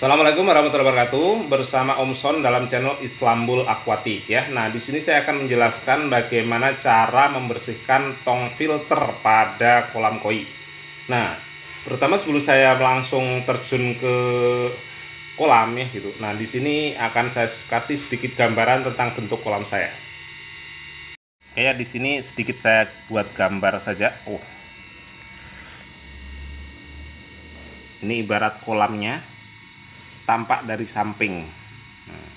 Assalamualaikum warahmatullahi wabarakatuh. Bersama Om Son dalam channel Islambul Aquatic ya. Nah, di sini saya akan menjelaskan bagaimana cara membersihkan tong filter pada kolam koi. Nah, pertama sebelum saya langsung terjun ke kolam ya gitu. Nah, di sini akan saya kasih sedikit gambaran tentang bentuk kolam saya. Kayak di sini sedikit saya buat gambar saja. Ini ibarat kolamnya tampak dari samping. Nah,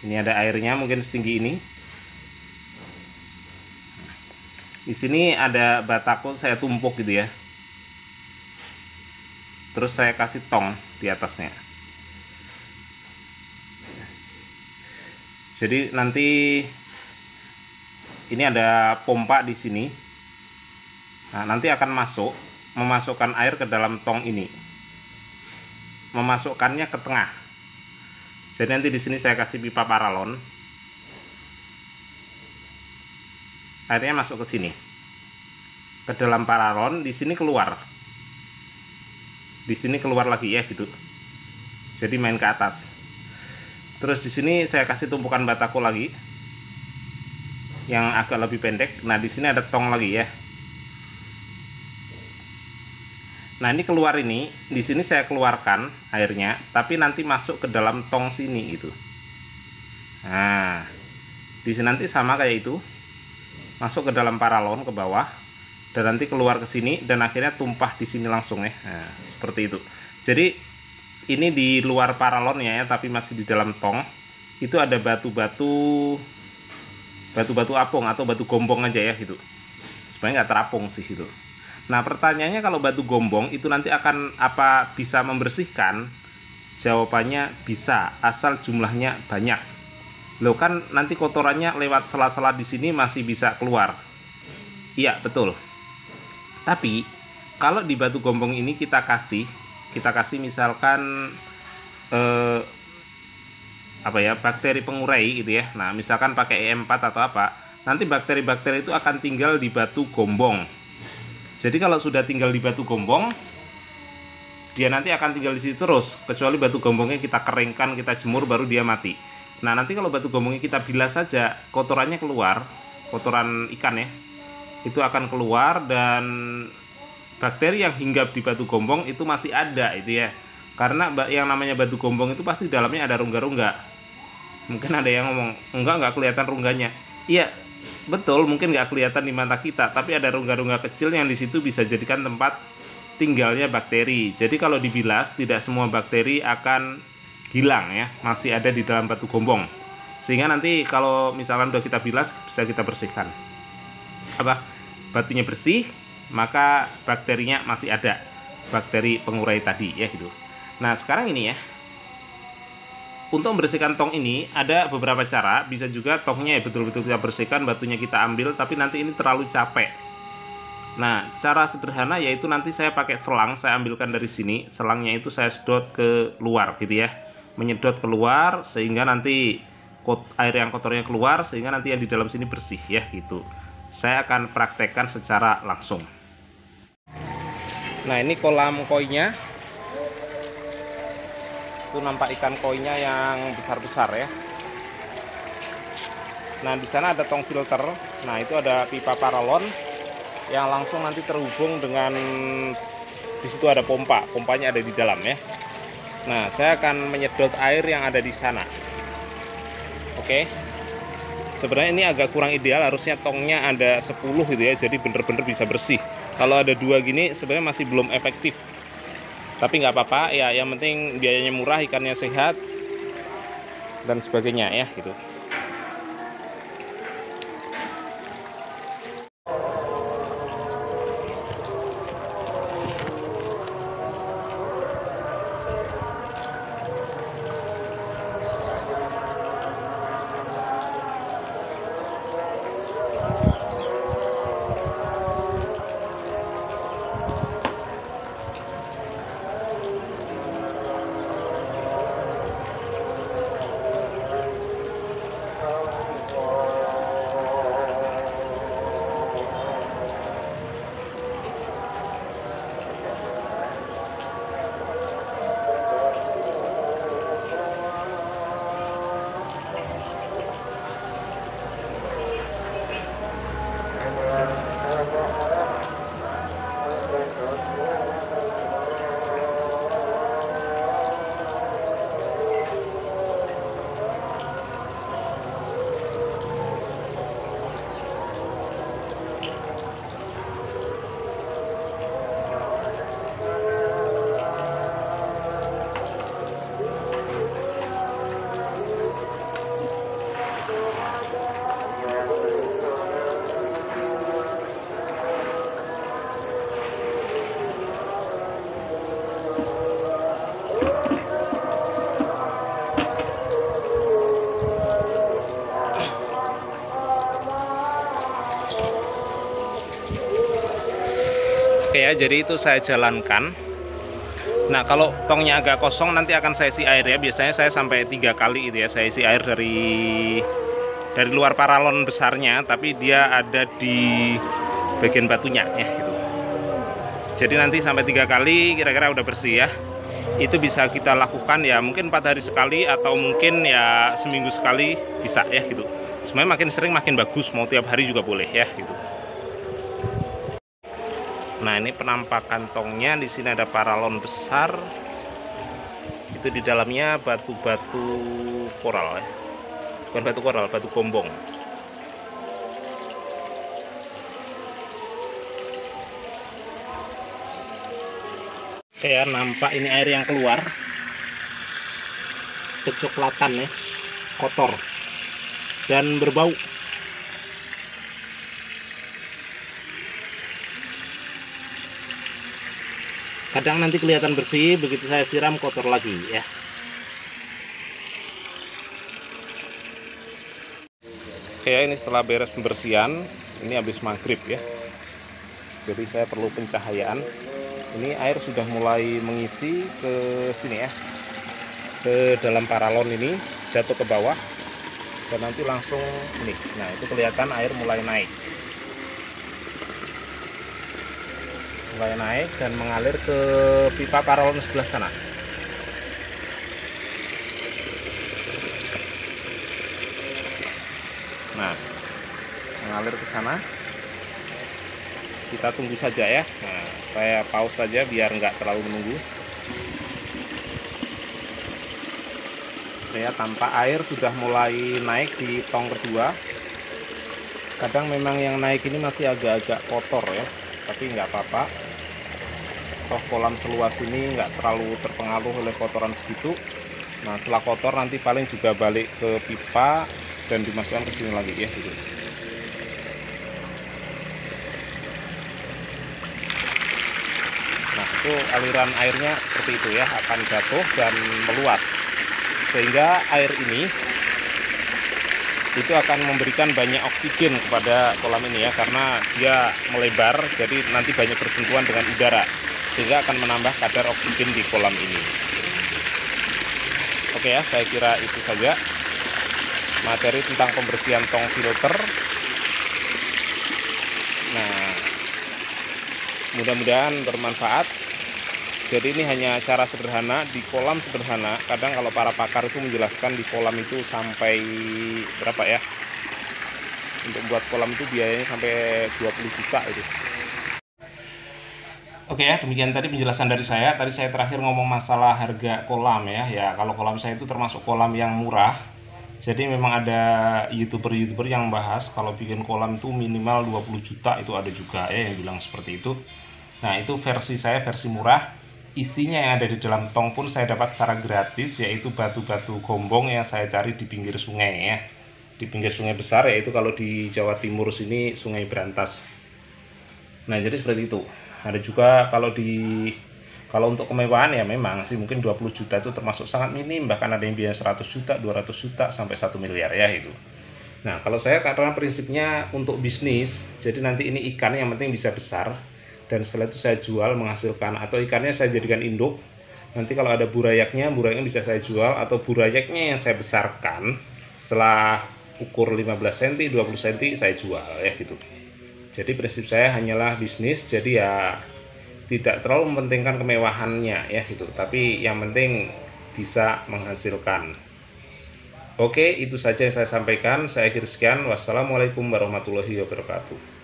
ini ada airnya mungkin setinggi ini. Di sini ada batako saya tumpuk gitu ya. Terus saya kasih tong di atasnya. Jadi nanti ini ada pompa di sini. Nah, nanti akan memasukkan air ke dalam tong ini. Memasukkannya ke tengah. Jadi nanti di sini saya kasih pipa paralon. Airnya masuk ke sini. Ke dalam paralon, di sini keluar. Di sini keluar lagi ya gitu. Jadi main ke atas. Terus di sini saya kasih tumpukan batako lagi. Yang agak lebih pendek. Nah, di sini ada tong lagi ya. Nah, ini keluar ini, di sini saya keluarkan airnya, tapi nanti masuk ke dalam tong sini gitu. Nah, di sini nanti sama kayak itu, masuk ke dalam paralon ke bawah, dan nanti keluar ke sini dan akhirnya tumpah di sini langsung ya. Nah, seperti itu. Jadi ini di luar paralonnya ya, tapi masih di dalam tong. Itu ada batu-batu apung atau batu gombong aja ya gitu. Sebenarnya nggak terapung sih gitu. Nah, pertanyaannya kalau batu gombong itu nanti akan bisa membersihkan? Jawabannya bisa, asal jumlahnya banyak. Loh, kan nanti kotorannya lewat sela-sela di sini masih bisa keluar. Iya, betul. Tapi kalau di batu gombong ini kita kasih misalkan bakteri pengurai gitu ya. Nah, misalkan pakai E4 atau apa, nanti bakteri-bakteri itu akan tinggal di batu gombong. Jadi kalau sudah tinggal di batu gombong, dia nanti akan tinggal di situ terus, kecuali batu gombongnya kita keringkan, kita jemur, baru dia mati. Nah, nanti kalau batu gombongnya kita bilas saja, kotorannya keluar, kotoran ikan ya, itu akan keluar, dan bakteri yang hinggap di batu gombong itu masih ada itu ya. Karena yang namanya batu gombong itu pasti dalamnya ada rongga-rongga. Mungkin ada yang ngomong, enggak kelihatan rongganya. Iya, betul, mungkin nggak kelihatan di mata kita, tapi ada rongga-rongga kecil yang di situ bisa jadikan tempat tinggalnya bakteri. Jadi kalau dibilas, tidak semua bakteri akan hilang ya, masih ada di dalam batu gombong. Sehingga nanti kalau misalkan udah kita bilas, bisa kita bersihkan. Batunya bersih, maka bakterinya masih ada, bakteri pengurai tadi ya gitu. Nah, sekarang ini ya, untuk membersihkan tong ini ada beberapa cara. Bisa juga tongnya ya betul-betul kita bersihkan, batunya kita ambil, tapi nanti ini terlalu capek. Nah, cara sederhana yaitu nanti saya pakai selang, saya ambilkan dari sini, selangnya itu saya sedot ke luar gitu ya, menyedot keluar sehingga nanti air yang kotornya keluar, sehingga nanti yang di dalam sini bersih ya gitu. Saya akan praktekkan secara langsung. Nah, ini kolam koinya. Itu nampak ikan koinya yang besar-besar ya. Nah, di sana ada tong filter. Nah, itu ada pipa paralon yang langsung nanti terhubung dengan, di situ ada pompa. Pompanya ada di dalam ya. Nah, saya akan menyedot air yang ada di sana. Oke. Sebenarnya ini agak kurang ideal, harusnya tongnya ada 10 gitu ya, jadi bener-bener bisa bersih. Kalau ada 2 gini sebenarnya masih belum efektif. Tapi nggak apa-apa ya, yang penting biayanya murah, ikannya sehat dan sebagainya ya gitu. ya, jadi itu saya jalankan. Nah, kalau tongnya agak kosong nanti akan saya isi air ya. Biasanya saya sampai 3 kali itu ya, saya isi air dari luar paralon besarnya, tapi dia ada di bagian batunya ya gitu. Jadi nanti sampai 3 kali kira-kira udah bersih ya. Itu bisa kita lakukan ya mungkin 4 hari sekali atau mungkin ya seminggu sekali bisa ya gitu. Sebenarnya makin sering makin bagus, mau tiap hari juga boleh ya gitu. Nah, ini penampakan tongnya. Di sini ada paralon besar. Itu di dalamnya batu-batu koral ya. Bukan batu koral, batu gombong. Oke ya, nampak ini air yang keluar. Kecoklatan ya, kotor dan berbau. Kadang nanti kelihatan bersih, begitu saya siram kotor lagi ya. Oke ya, ini setelah beres pembersihan, ini habis maghrib ya. Jadi saya perlu pencahayaan. Ini air sudah mulai mengisi ke sini ya, ke dalam paralon ini, jatuh ke bawah, dan nanti langsung ini. Nah, itu kelihatan air mulai naik. Dan mengalir ke pipa paralon sebelah sana. Nah, mengalir ke sana. Kita tunggu saja ya. Nah, saya pause saja biar nggak terlalu menunggu. Ya, tanpa air sudah mulai naik di tong kedua. Kadang memang yang naik ini masih agak-agak kotor ya, tapi nggak apa-apa. Toh kolam seluas ini nggak terlalu terpengaruh oleh kotoran segitu. Nah, setelah kotor nanti paling juga balik ke pipa dan dimasukkan ke sini lagi ya gitu. Nah, itu aliran airnya seperti itu ya, akan jatuh dan meluas, sehingga air ini itu akan memberikan banyak oksigen kepada kolam ini ya, karena dia melebar, jadi nanti banyak bersentuhan dengan udara, sehingga akan menambah kadar oksigen di kolam ini. Oke ya, saya kira itu saja materi tentang pembersihan tong filter. Nah, mudah-mudahan bermanfaat. Jadi ini hanya cara sederhana di kolam sederhana. Kadang kalau para pakar itu menjelaskan di kolam itu sampai berapa ya, untuk buat kolam itu biayanya sampai 20 juta itu. Oke ya, demikian tadi penjelasan dari saya. Tadi saya terakhir ngomong masalah harga kolam ya. Ya, kalau kolam saya itu termasuk kolam yang murah. Jadi memang ada YouTuber yang bahas kalau bikin kolam itu minimal 20 juta itu ada juga ya yang bilang seperti itu. Nah, itu versi saya, versi murah. Isinya yang ada di dalam tong pun saya dapat secara gratis, yaitu batu-batu gombong yang saya cari di pinggir sungai ya. Di pinggir sungai besar, yaitu kalau di Jawa Timur sini Sungai Brantas. Nah, jadi seperti itu. Ada juga kalau untuk kemewahan ya memang sih mungkin 20 juta itu termasuk sangat minim, bahkan ada yang biaya 100 juta, 200 juta sampai 1 miliar ya itu. Nah, kalau saya karena prinsipnya untuk bisnis, jadi nanti ini ikan yang penting bisa besar, dan setelah itu saya jual menghasilkan, atau ikannya saya jadikan induk. Nanti kalau ada burayaknya bisa saya jual, atau burayaknya yang saya besarkan setelah ukur 15 cm, 20 cm saya jual ya gitu. Jadi prinsip saya hanyalah bisnis, jadi ya tidak terlalu mementingkan kemewahannya ya gitu, tapi yang penting bisa menghasilkan. Oke, itu saja yang saya sampaikan. Saya akhiri sekian. Wassalamualaikum warahmatullahi wabarakatuh.